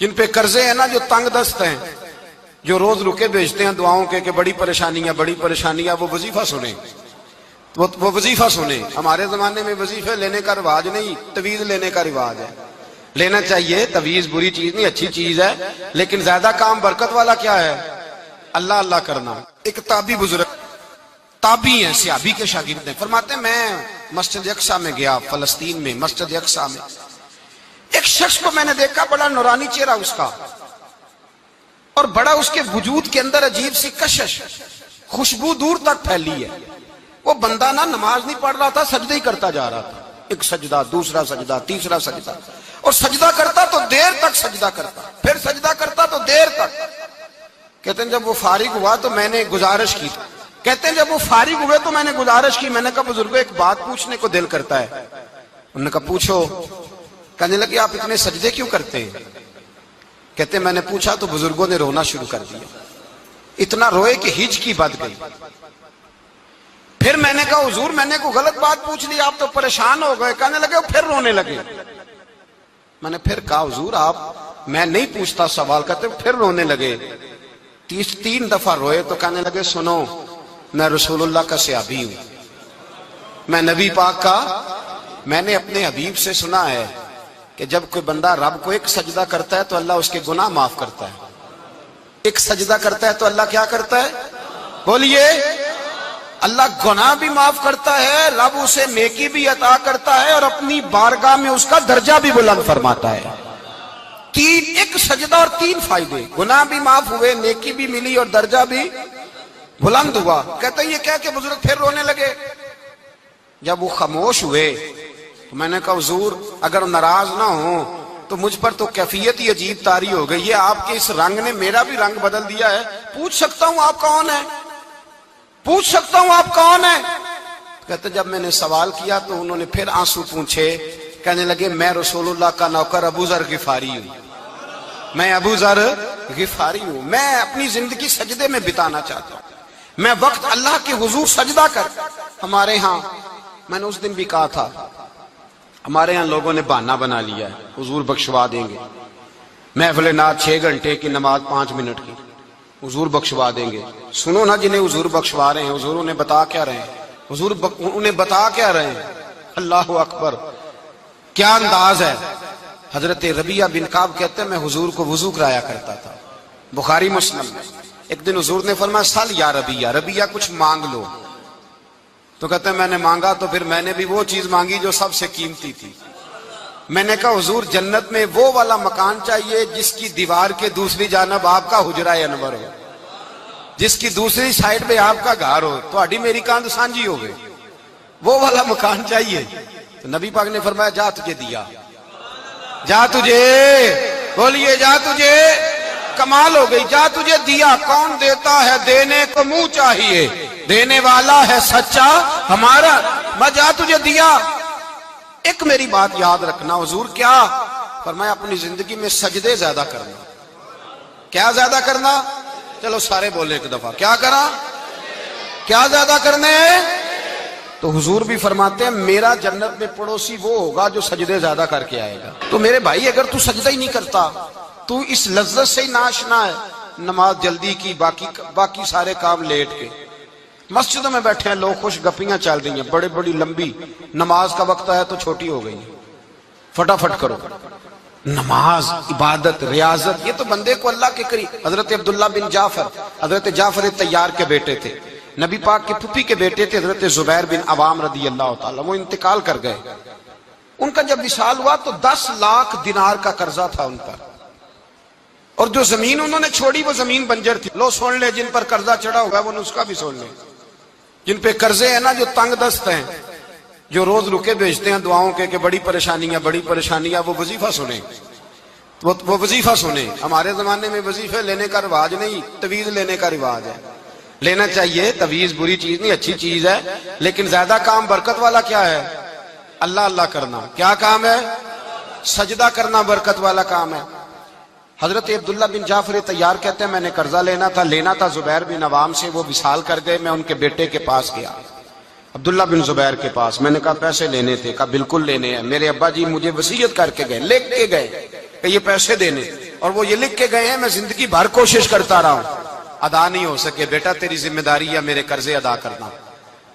جن پہ قرضے ہیں نا، جو تنگ دست ہیں، جو روز رکے بھیجتے ہیں دعاؤں کے کہ بڑی پریشانیاں، وہ وظیفہ سنیں، وہ وظیفہ سنیں۔ ہمارے زمانے میں وظیفے لینے کا رواج نہیں، تویز لینے کا رواج ہے۔ لینا چاہیے، تویز بری چیز نہیں، اچھی چیز ہے، لیکن زیادہ کام برکت والا کیا ہے؟ اللہ اللہ کرنا۔ ایک تابعی بزرگ، تابعی ہیں، صحابی کے شاگرد ہیں، فرماتے ہیں میں مسجد اقصی میں گیا، فلسطین میں مسجد اقصی میں، ایک شخص کو میں نے دیکھا، بڑا نورانی چہرہ اس کا، اور بڑا اس کے وجود کے اندر عجیب سی کشش، خوشبو دور تک پھیلی ہے۔ وہ بندہ نا نماز نہیں پڑھ رہا تھا، سجدہ ہی کرتا جا رہا تھا، ایک سجدہ، دوسرا سجدہ، تیسرا سجدہ، اور سجدہ کرتا تو دیر تک سجدہ کرتا، پھر سجدہ کرتا تو دیر تک۔ کہتے ہیں جب وہ فارغ ہوا تو میں نے گزارش کی، کہتے ہیں جب وہ فارغ ہوئے تو میں نے گزارش کی، میں نے کہا بزرگوں ایک بات پوچھنے کو دل کرتا ہے۔ انہوں نے کہا پوچھو۔ کہنے لگے آپ اتنے سجدے کیوں کرتے ہیں؟ کہتے ہیں میں نے پوچھا تو بزرگوں نے رونا شروع کر دیا، اتنا روئے کہ ہچ کی بد گئی۔ پھر میں نے کہا حضور میں نے کوئی غلط بات پوچھ لی، آپ تو پریشان ہو گئے۔ کہنے لگے پھر رونے لگے۔ میں نے پھر کہا حضور آپ، میں نہیں پوچھتا سوال، کرتے پھر رونے لگے، 3 دفعہ روئے تو کہنے لگے سنو میں رسول اللہ کا صحابی ہوں، میں نبی پاک کا، میں نے اپنے حبیب سے سنا ہے کہ جب کوئی بندہ رب کو ایک سجدہ کرتا ہے تو اللہ اس کے گناہ معاف کرتا ہے، ایک سجدہ کرتا ہے تو اللہ کیا کرتا ہے؟ بولیے، اللہ گناہ بھی معاف کرتا ہے، رب اسے نیکی بھی عطا کرتا ہے، اور اپنی بارگاہ میں اس کا درجہ بھی بلند فرماتا ہے۔ ایک سجدہ اور 3 فائدے، گناہ بھی معاف ہوئے، نیکی بھی ملی، اور درجہ بھی بلند ہوا۔ کہتے ہیں یہ کہہ کے بزرگ پھر رونے لگے۔ جب وہ خاموش ہوئے تو میں نے کہا حضور اگر ناراض نہ ہوں تو مجھ پر تو کیفیت ہی عجیب طاری ہو گئی ہے، آپ کے اس رنگ نے میرا بھی رنگ بدل دیا ہے، پوچھ سکتا ہوں آپ کون ہیں؟ پوچھ سکتا ہوں آپ کون ہیں؟ کہتے جب میں نے سوال کیا تو انہوں نے پھر آنسو پونچھے، کہنے لگے میں رسول اللہ کا نوکر ابو ذر غفاری ہوں، میں ابو ذر غفاری ہوں، میں اپنی زندگی سجدے میں بتانا چاہتا ہوں، میں وقت اللہ کے حضور سجدہ کر۔ ہمارے ہاں میں نے اس دن بھی کہا تھا، ہمارے ہاں لوگوں نے بہانہ بنا لیا ہے حضور بخشوا دیں گے، محفل نعت 6 گھنٹے کی، نماز 5 منٹ کی، حضور بخشوا دیں گے۔ سنو نا جنہیں حضور بخشوا رہے ہیں، حضور انہیں بتا کیا رہے ہیں؟ حضور انہیں بتا کیا رہے ہیں؟ اللہ اکبر، کیا انداز ہے۔ حضرت ربیعہ بن کعب کہتے ہیں میں حضور کو وضو کرایا کرتا تھا، بخاری مسلم میں۔ ایک دن حضور نے فرمایا سل یا ربیعہ، ربیعہ کچھ مانگ لو، تو کہتے ہیں میں نے مانگا تو پھر میں نے بھی وہ چیز مانگی جو سب سے قیمتی تھی۔ میں نے کہا حضور جنت میں وہ والا مکان چاہیے جس کی دیوار کے دوسری جانب آپ کا حجرہ انور ہو، جس کی دوسری سائیڈ پہ آپ کا گھر ہو، تو اڈی میری کاند سانجی ہو گئی، وہ والا مکان چاہیے۔ تو نبی پاک نے فرمایا جا تجھے دیا، جا تجھے، بولیے جا تجھے، کمال ہو گئی، جا تجھے دیا۔ کون دیتا ہے؟ دینے کو منہ چاہیے، دینے والا ہے سچا ہمارا، میں جا تجھے دیا۔ ایک میری بات یاد رکھنا، حضور کیا فرمایا؟ اپنی زندگی میں سجدے زیادہ کرنا۔ کیا زیادہ کرنا؟ چلو سارے بولے ایک دفعہ، کیا کرا؟ کیا زیادہ کرنے؟ تو حضور بھی فرماتے ہیں میرا جنت میں پڑوسی وہ ہوگا جو سجدے زیادہ کر کے آئے گا۔ تو میرے بھائی اگر تو سجدہ ہی نہیں کرتا، تو اس لذت سے ہی ناشنا ہے، نماز جلدی کی، باقی سارے کام لیٹ کے، مسجدوں میں بیٹھے ہیں لوگ، خوش گپیاں چل رہی ہیں، بڑے بڑی لمبی، نماز کا وقت ہے تو چھوٹی ہو گئی، فٹافٹ کرو۔ نماز، عبادت، ریاضت، یہ تو بندے کو اللہ کے قریب۔ حضرت عبداللہ بن جعفر، حضرت جعفر طیار کے بیٹے تھے، نبی پاک کے پھپھی کے بیٹے تھے، حضرت زبیر بن عوام رضی اللہ تعالیٰ، وہ انتقال کر گئے۔ ان کا جب وصال ہوا تو 10 لاکھ دینار کا قرضہ تھا ان پر، اور جو زمین انہوں نے چھوڑی وہ زمین بنجر تھی۔ لو سن لے، جن پر قرضہ چڑھا ہوگا وہ نسخہ بھی سن لے، جن پہ قرضے ہیں نا، جو تنگ دست ہیں، جو روز رکے بھیجتے ہیں دعاؤں کے کہ بڑی پریشانیاں، وہ وظیفہ سنیں، وہ وظیفہ سنیں۔ ہمارے زمانے میں وظیفے لینے کا رواج نہیں، تویز لینے کا رواج ہے۔ لینا چاہیے، تویز بری چیز نہیں، اچھی چیز ہے، لیکن زیادہ کام برکت والا کیا ہے؟ اللہ اللہ کرنا۔ کیا کام ہے؟ سجدہ کرنا برکت والا کام ہے۔ حضرت عبداللہ بن جعفر طیار کہتے ہیں میں نے قرضہ لینا تھا زبیر بن عوام سے، وہ وصال کر گئے، میں ان کے بیٹے کے پاس گیا، عبداللہ بن زبیر کے پاس۔ میں نے کہا پیسے لینے تھے، کہا بالکل لینے ہیں، میرے ابا جی مجھے وصیت کر کے گئے، لکھ کے گئے کہ یہ پیسے دینے، اور وہ یہ لکھ کے گئے ہیں میں زندگی بھر کوشش کرتا رہا ہوں, ادا نہیں ہو سکے. بیٹا تیری ذمہ داری ہے میرے قرضے ادا کرنا.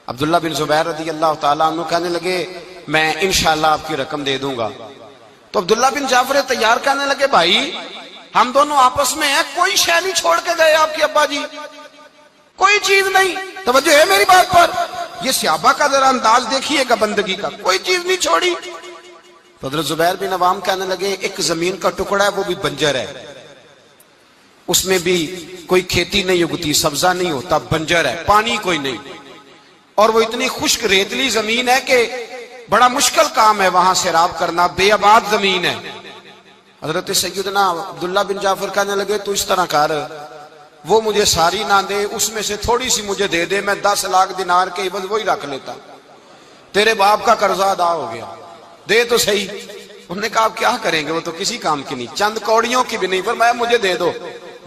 عبداللہ بن زبیر رضی اللہ تعالیٰ عنہ کہنے لگے میں انشاءاللہ آپ کی رقم دے دوں گا. تو عبداللہ بن جعفر تیار کہنے لگے بھائی ہم دونوں آپس میں ہیں, کوئی شے نہیں چھوڑ کے گئے آپ کے ابا جی, کوئی چیز نہیں. توجہ ہے میری بات پر؟ یہ صحابہ کا ذرا انداز دیکھیے گا بندگی کا, کوئی چیز نہیں چھوڑی. تو حضرت زبیر بن عوام کہنے لگے ایک زمین کا ٹکڑا ہے وہ بھی بنجر ہے, اس میں بھی کوئی کھیتی نہیں اگتی, سبزہ نہیں ہوتا, بنجر ہے, پانی کوئی نہیں, اور وہ اتنی خشک ریتلی زمین ہے کہ بڑا مشکل کام ہے وہاں سیراب کرنا, بے آباد زمین ہے. حضرت سیدنا عبداللہ بن جعفر کہنے لگے تو اس طرح کر, وہ مجھے ساری نہ دے, اس میں سے تھوڑی سی مجھے دے دے, میں 10 لاکھ دینار کے عوض وہی رکھ لیتا, تیرے باپ کا قرضہ ادا ہو گیا, دے تو صحیح. انہوں نے کہا آپ کیا کریں گے, وہ تو کسی کام کی نہیں, چند کوڑیوں کی بھی نہیں, فرمایا مجھے دے دو,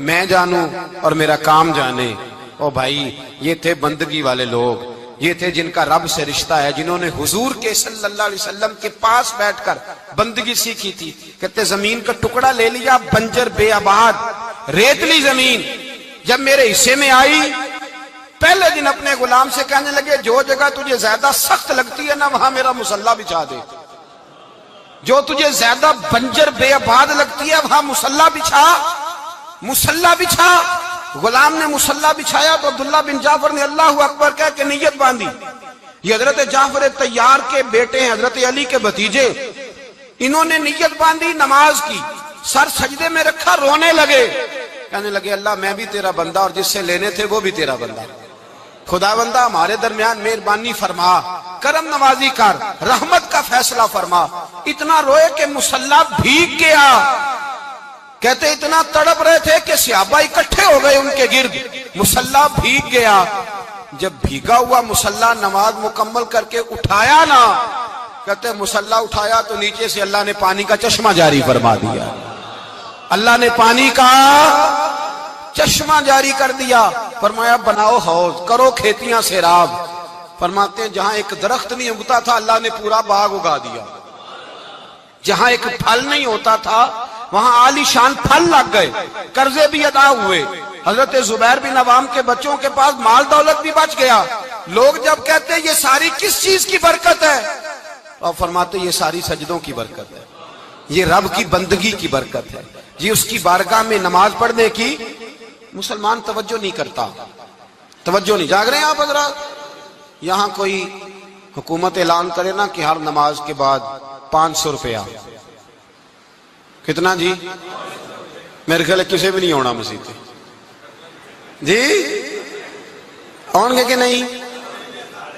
میں جانوں اور میرا کام جانے. او بھائی یہ تھے بندگی والے لوگ, یہ تھے جن کا رب سے رشتہ ہے, جنہوں نے حضور کے صلی اللہ علیہ وسلم کے پاس بیٹھ کر بندگی سیکھی تھی. کہتے زمین کا ٹکڑا لے لیا, بنجر بے آباد ریتلی زمین, جب میرے حصے میں آئی پہلے دن اپنے غلام سے کہنے لگے جو جگہ تجھے زیادہ سخت لگتی ہے نا وہاں میرا مصلی بچھا دے, جو تجھے زیادہ بنجر بے آباد لگتی ہے وہاں مصلی بچھا, مصلی بچھا. غلام نے مصلی بچھایا تو عبداللہ بن جعفر نے اللہ اکبر کہہ کے نیت باندھی. یہ حضرت جعفر طیار کے بیٹے ہیں, حضرت علی کے بھتیجے, انہوں نے نیت باندھی نماز کی, سر سجدے میں رکھا, رونے لگے, کہنے لگے اللہ میں بھی تیرا بندہ اور جس سے لینے تھے وہ بھی تیرا بندہ, خدا بندہ ہمارے درمیان مہربانی فرما, کرم نوازی کر, رحمت کا فیصلہ فرما. اتنا روئے کہ مصلی بھیگ گیا. کہتے اتنا تڑپ رہے تھے کہ صحابہ اکٹھے ہو گئے ان کے گرد, مصلی بھیگ گیا. جب بھیگا ہوا مصلی نماز مکمل کر کے اٹھایا نا, کہتے مصلی اٹھایا تو نیچے سے اللہ نے پانی کا چشمہ جاری فرما دیا, اللہ نے پانی کا چشمہ جاری کر دیا. فرمایا بناؤ حوض, کرو کھیتیاں سیراب. فرماتے ہیں جہاں ایک درخت نہیں اگتا تھا اللہ نے پورا باغ اگا دیا, جہاں ایک پھل نہیں ہوتا تھا وہاں عالی شان پھل لگ گئے, قرضے بھی ادا ہوئے. حضرت زبیر بن عوام کے بچوں کے پاس مال دولت بھی بچ گیا. لوگ جب کہتے ہیں یہ ساری کس چیز کی برکت ہے, اور فرماتے یہ ساری سجدوں کی برکت ہے, یہ رب کی بندگی کی برکت ہے, یہ اس کی بارگاہ میں نماز پڑھنے کی. مسلمان توجہ نہیں کرتا, توجہ نہیں. جاگ رہے ہیں آپ حضرات؟ یہاں کوئی حکومت اعلان کرے نا کہ ہر نماز کے بعد 500 روپیہ, کتنا جی؟ میرے خیال کسی بھی نہیں ہونا مسجد جی, آن گے کہ نہیں؟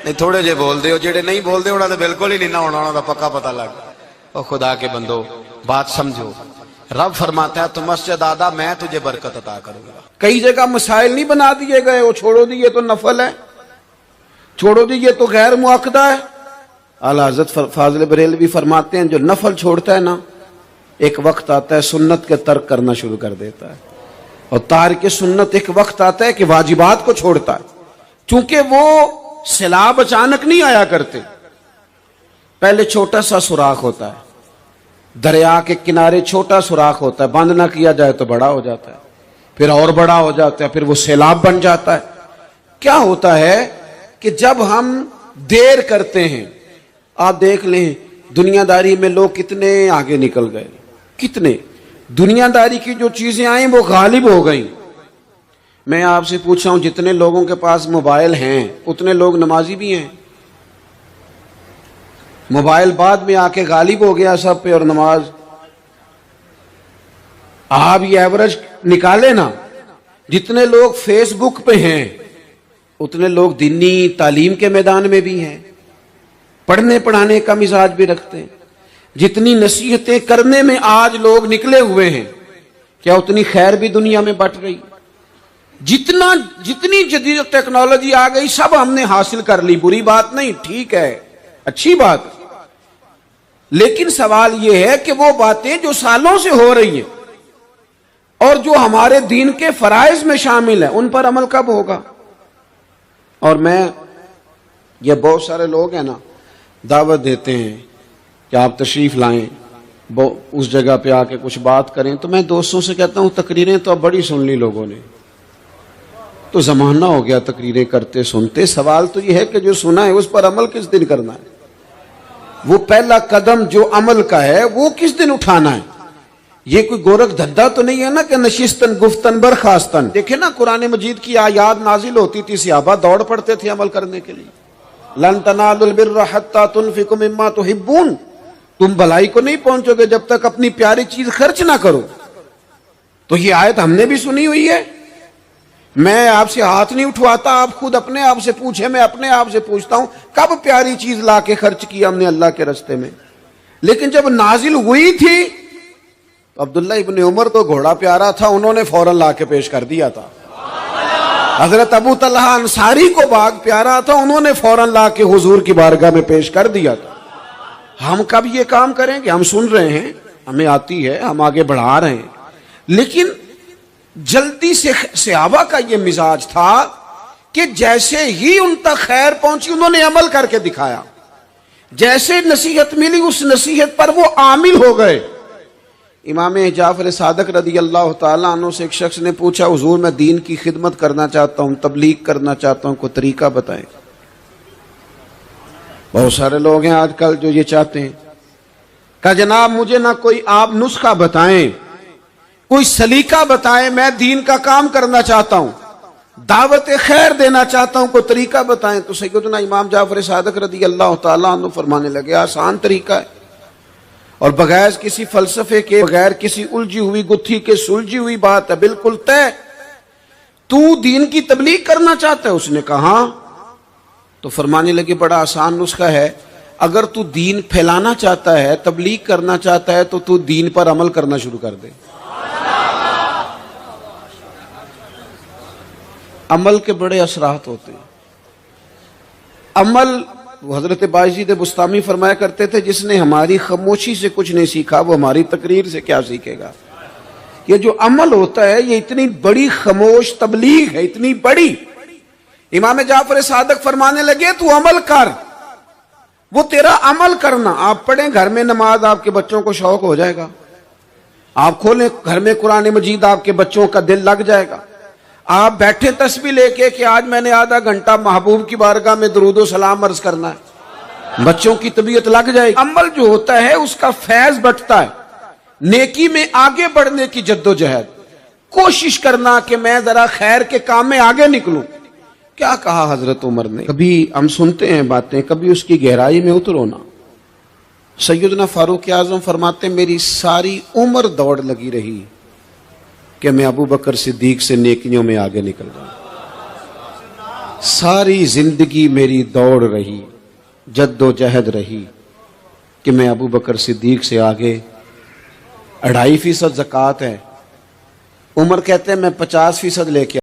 نہیں تھوڑے جے بول دے ہو, جڑے نہیں بول دے ہونا تو بالکل ہی نہیں نہ ہونا, ہونا پکا پتہ لگ. او خدا کے بندو بات سمجھو, رب فرماتا ہے تو مسجد آدھا میں تجھے برکت عطا کروں گا. کئی جگہ مسائل نہیں بنا دیے گئے, وہ چھوڑو دیے تو نفل ہے, چھوڑو دیے تو غیر مؤکدہ ہے. اعلیٰ حضرت فاضل بریلوی فرماتے ہیں جو نفل چھوڑتا ہے نا ایک وقت آتا ہے سنت کے ترک کرنا شروع کر دیتا ہے, اور تارک سنت ایک وقت آتا ہے کہ واجبات کو چھوڑتا ہے. چونکہ وہ سیلاب اچانک نہیں آیا کرتے, پہلے چھوٹا سا سوراخ ہوتا ہے, دریا کے کنارے چھوٹا سوراخ ہوتا ہے, بند نہ کیا جائے تو بڑا ہو جاتا ہے, پھر اور بڑا ہو جاتا ہے, پھر وہ سیلاب بن جاتا ہے. کیا ہوتا ہے کہ جب ہم دیر کرتے ہیں, آپ دیکھ لیں دنیا داری میں لوگ کتنے آگے نکل گئے, کتنے دنیا داری کی جو چیزیں آئیں وہ غالب ہو گئیں. میں آپ سے پوچھا ہوں جتنے لوگوں کے پاس موبائل ہیں اتنے لوگ نمازی بھی ہیں. موبائل بعد میں آ کے غالب ہو گیا سب پہ, اور نماز آپ یہ ایوریج نکالے نا, جتنے لوگ فیس بک پہ ہیں اتنے لوگ دینی تعلیم کے میدان میں بھی ہیں, پڑھنے پڑھانے کا مزاج بھی رکھتے ہیں. جتنی نصیحتیں کرنے میں آج لوگ نکلے ہوئے ہیں کیا اتنی خیر بھی دنیا میں بٹ رہی؟ جتنی جدید ٹیکنالوجی آ گئی سب ہم نے حاصل کر لی, بری بات نہیں, ٹھیک ہے, اچھی بات. لیکن سوال یہ ہے کہ وہ باتیں جو سالوں سے ہو رہی ہیں اور جو ہمارے دین کے فرائض میں شامل ہیں ان پر عمل کب ہوگا؟ اور میں یہ بہت سارے لوگ ہیں نا دعوت دیتے ہیں کہ آپ تشریف لائیں, وہ اس جگہ پہ آ کے کچھ بات کریں تو میں دوستوں سے کہتا ہوں تقریریں تو اب بڑی سن لی لوگوں نے، تو زمانہ ہو گیا تقریریں کرتے سنتے، سوال تو یہ ہے کہ جو سنا ہے اس پر عمل کس دن کرنا ہے، وہ پہلا قدم جو عمل کا ہے وہ کس دن اٹھانا ہے۔ یہ کوئی گورکھ دھندا تو نہیں ہے نا کہ نشستن گفتن برخاستن۔ دیکھیں نا قرآن مجید کی آیات نازل ہوتی تھی، صحابہ دوڑ پڑتے تھے عمل کرنے کے لیے۔ لن تنالوا البر حتى تنفقوا مما تحبون، تم بھلائی کو نہیں پہنچو گے جب تک اپنی پیاری چیز خرچ نہ کرو۔ تو یہ آیت ہم نے بھی سنی ہوئی ہے، میں آپ سے ہاتھ نہیں اٹھواتا، آپ خود اپنے آپ سے پوچھیں، میں اپنے آپ سے پوچھتا ہوں کب پیاری چیز لا کے خرچ کیا ہم نے اللہ کے راستے میں۔ لیکن جب نازل ہوئی تھی تو عبداللہ ابن عمر تو گھوڑا پیارا تھا، انہوں نے فوراً لا کے پیش کر دیا تھا۔ حضرت ابو طلحہ انصاری کو باغ پیارا تھا، انہوں نے فوراً لا کے حضور کی بارگاہ میں پیش کر دیا تھا۔ ہم کب یہ کام کریں گے؟ ہم سن رہے ہیں، ہمیں آتی ہے، ہم آگے بڑھا رہے ہیں، لیکن جلدی سے صحابہ کا یہ مزاج تھا کہ جیسے ہی ان تک خیر پہنچی انہوں نے عمل کر کے دکھایا، جیسے نصیحت ملی اس نصیحت پر وہ عامل ہو گئے۔ امام جعفر صادق رضی اللہ تعالیٰ عنہ سے ایک شخص نے پوچھا حضور میں دین کی خدمت کرنا چاہتا ہوں، تبلیغ کرنا چاہتا ہوں، کوئی طریقہ بتائیں۔ بہت سارے لوگ ہیں آج کل جو یہ چاہتے ہیں، کہا جناب مجھے نہ کوئی آپ نسخہ بتائیں، کوئی سلیقہ بتائیں، میں دین کا کام کرنا چاہتا ہوں، دعوت خیر دینا چاہتا ہوں، کوئی طریقہ بتائیں۔ تو سیدنا امام جعفر صادق رضی اللہ تعالیٰ عنہ فرمانے لگے آسان طریقہ ہے، اور بغیر کسی فلسفے کے، بغیر کسی الجھی ہوئی گتھی کے سلجھی ہوئی بات ہے، بالکل طے۔ تو دین کی تبلیغ کرنا چاہتا ہے؟ اس نے کہا، تو فرمانے لگے بڑا آسان نسخہ ہے، اگر تو دین پھیلانا چاہتا ہے، تبلیغ کرنا چاہتا ہے، تو دین پر عمل کرنا شروع کر دے۔ عمل کے بڑے اثرات ہوتے ہیں۔ عمل، حضرت باجید بستامی فرمایا کرتے تھے جس نے ہماری خاموشی سے کچھ نہیں سیکھا وہ ہماری تقریر سے کیا سیکھے گا۔ یہ جو عمل ہوتا ہے یہ اتنی بڑی خاموش تبلیغ ہے، اتنی بڑی۔ امام جعفر صادق فرمانے لگے تو عمل کر، وہ تیرا عمل کرنا۔ آپ پڑھیں گھر میں نماز، آپ کے بچوں کو شوق ہو جائے گا، آپ کھولیں گھر میں قرآن مجید، آپ کے بچوں کا دل لگ جائے گا۔ آپ بیٹھے تسبیح لے کے کہ آج میں نے آدھا گھنٹہ محبوب کی بارگاہ میں درود و سلام عرض کرنا ہے، بچوں کی طبیعت لگ جائے گی۔ عمل جو ہوتا ہے اس کا فیض بٹتا ہے، نیکی میں آگے بڑھنے کی جدوجہد، کوشش کرنا کہ میں ذرا خیر کے کام میں آگے نکلوں۔ کیا کہا حضرت عمر نے؟ کبھی ہم سنتے ہیں باتیں، کبھی اس کی گہرائی میں اترو نا۔ سیدنا فاروق اعظم فرماتے ہیں میری ساری عمر دوڑ لگی رہی کہ میں ابو بکر صدیق سے نیکیوں میں آگے نکل جاؤں۔ ساری زندگی میری دوڑ رہی، جد و جہد رہی کہ میں ابو بکر صدیق سے آگے۔ 2.5% زکوٰۃ ہے، عمر کہتے ہیں میں 50% لے کے